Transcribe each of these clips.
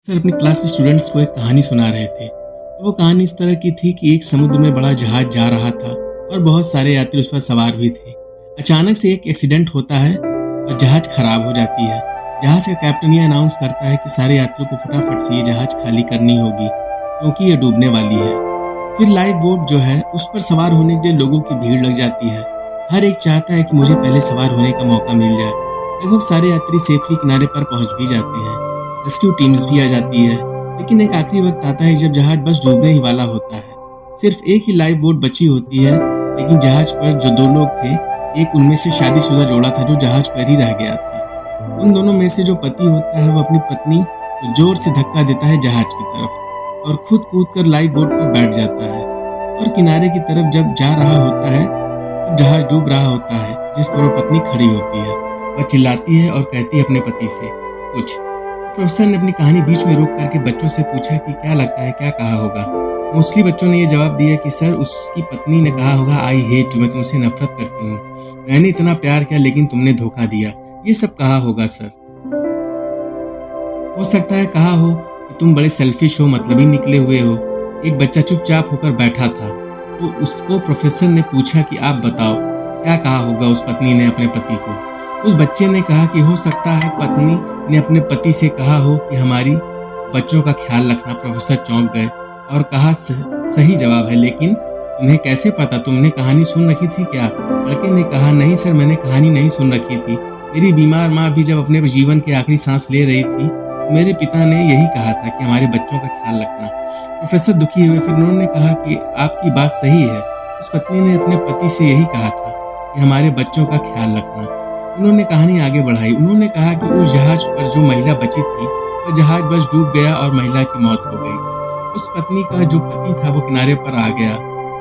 Sir अपनी class में students को एक कहानी सुना रहे थे। तो वो कहानी इस तरह की थी कि एक समुद्र में बड़ा जहाज जा रहा था और बहुत सारे यात्री उस पर सवार भी थे। अचानक से एक एक्सीडेंट होता है और जहाज खराब हो जाती है। जहाज का कैप्टन ये अनाउंस करता है कि सारे यात्रियों को फटाफट से ये जहाज खाली करनी होगी क्योंकि ये डूबने वाली है। फिर लाइफ बोट जो है उस पर सवार होने के लिए लोगों की भीड़ लग जाती है। हर एक चाहता है कि मुझे पहले सवार होने का मौका मिल जाए। लगभग सारे यात्री सेफली किनारे पर पहुंच भी जाते हैं। रेस्क्यू टीम्स भी आ जाती है, लेकिन एक आखिरी वक्त आता है जब जहाज बस डूबने ही वाला होता है। सिर्फ एक ही लाइफ बोट बची होती है, लेकिन जहाज पर जो दो लोग थे, एक उनमें से शादीशुदा जोड़ा था जो जहाज पर ही रह गया था। उन दोनों में से जो पति होता है वो अपनी पत्नी को जोर से धक्का देता है जहाज की तरफ और खुद कूदकर लाइफ बोट पर बैठ जाता है और किनारे की तरफ जब जा रहा होता है तब जहाज डूब रहा होता है, जिस पर वो पत्नी खड़ी होती है। वह चिल्लाती है और कहती है अपने पति से कुछ। प्रोफेसर ने अपनी कहानी बीच में रोक करके बच्चों से पूछा कि क्या लगता है क्या कहा होगा। मोस्टली बच्चों ने ये जवाब दिया कि सर उसकी पत्नी ने कहा होगा आई हेट यू, मैं तुमसे नफरत करती हूँ, मैंने इतना प्यार किया लेकिन तुमने धोखा दिया, ये सब कहा होगा सर। हो सकता है कहा हो कि तुम बड़े सेल्फिश हो, मतलबी निकले हुए हो। एक बच्चा चुपचाप होकर बैठा था तो उसको प्रोफेसर ने पूछा कि आप बताओ क्या कहा होगा उस पत्नी ने अपने पति को। उस बच्चे ने कहा कि हो सकता है पत्नी ने अपने पति से कहा हो कि हमारी बच्चों का ख्याल रखना। प्रोफेसर चौंक गए और कहा सही जवाब है, लेकिन तुम्हें कैसे पता, तुमने कहानी सुन रखी थी क्या? लड़के ने कहा नहीं सर, मैंने कहानी नहीं सुन रखी थी। मेरी बीमार माँ भी जब अपने जीवन की आखिरी सांस ले रही थी तो मेरे पिता ने यही कहा था कि हमारे बच्चों का ख्याल रखना। प्रोफेसर दुखी हुए, फिर उन्होंने कहा कि आपकी बात सही है, उस पत्नी ने अपने पति से यही कहा था कि हमारे बच्चों का ख्याल रखना। उन्होंने कहानी आगे बढ़ाई। उन्होंने कहा कि उस जहाज पर जो महिला बची थी वह जहाज बस डूब गया और महिला की मौत हो गई। उस पत्नी का जो पति था वो किनारे पर आ गया,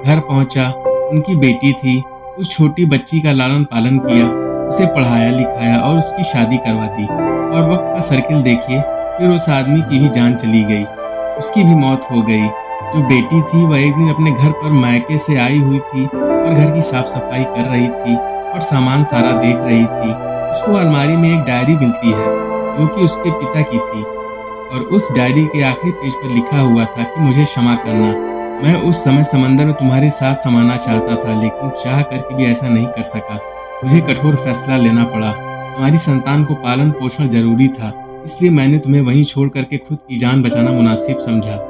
घर पहुंचा, उनकी बेटी थी, उस छोटी बच्ची का लालन पालन किया, उसे पढ़ाया लिखाया और उसकी शादी करवा दी। और वक्त का सर्किल देखिए, फिर उस आदमी की भी जान चली गई, उसकी भी मौत हो गई। जो बेटी थी वह एक दिन अपने घर पर मायके से आई हुई थी और घर की साफ सफाई कर रही थी और सामान सारा देख रही थी। उसको अलमारी में एक डायरी मिलती है जो कि उसके पिता की थी और उस डायरी के आखिरी पेज पर लिखा हुआ था कि मुझे क्षमा करना, मैं उस समय समंदर में तुम्हारे साथ समाना चाहता था लेकिन चाह करके भी ऐसा नहीं कर सका। मुझे कठोर फैसला लेना पड़ा। हमारी संतान को पालन पोषण जरूरी था, इसलिए मैंने तुम्हें वहीं छोड़ करके खुद की जान बचाना मुनासिब समझा।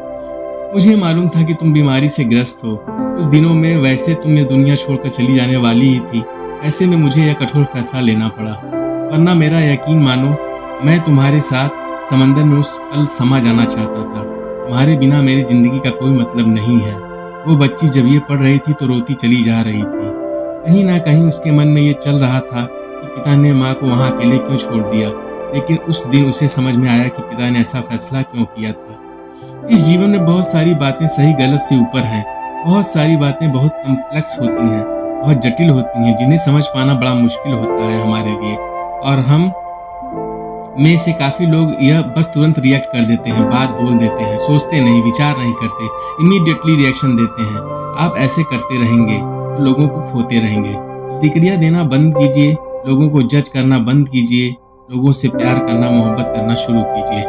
मुझे मालूम था कि तुम बीमारी से ग्रस्त हो, उस दिनों में वैसे तुम ये दुनिया छोड़कर चली जाने वाली ही थी। ऐसे में मुझे यह कठोर फैसला लेना पड़ा, वरना मेरा यकीन मानो मैं तुम्हारे साथ समंदर में उस पल समा जाना चाहता था। तुम्हारे बिना मेरी जिंदगी का कोई मतलब नहीं है। वो बच्ची जब ये पढ़ रही थी तो रोती चली जा रही थी। कहीं ना कहीं उसके मन में ये चल रहा था कि पिता ने माँ को वहाँ अकेले क्यों छोड़ दिया, लेकिन उस दिन उसे समझ में आया कि पिता ने ऐसा फैसला क्यों किया था। इस जीवन में बहुत सारी बातें सही गलत से ऊपर हैं। बहुत सारी बातें बहुत कॉम्प्लेक्स होती हैं, बहुत जटिल होती हैं, जिन्हें समझ पाना बड़ा मुश्किल होता है हमारे लिए। और हम में से काफ़ी लोग यह बस तुरंत रिएक्ट कर देते हैं, बात बोल देते हैं, सोचते नहीं, विचार नहीं करते, इमीडिएटली रिएक्शन देते हैं। आप ऐसे करते रहेंगे तो लोगों को खोते रहेंगे। प्रतिक्रिया देना बंद कीजिए, लोगों को जज करना बंद कीजिए, लोगों से प्यार करना, मोहब्बत करना शुरू कीजिए।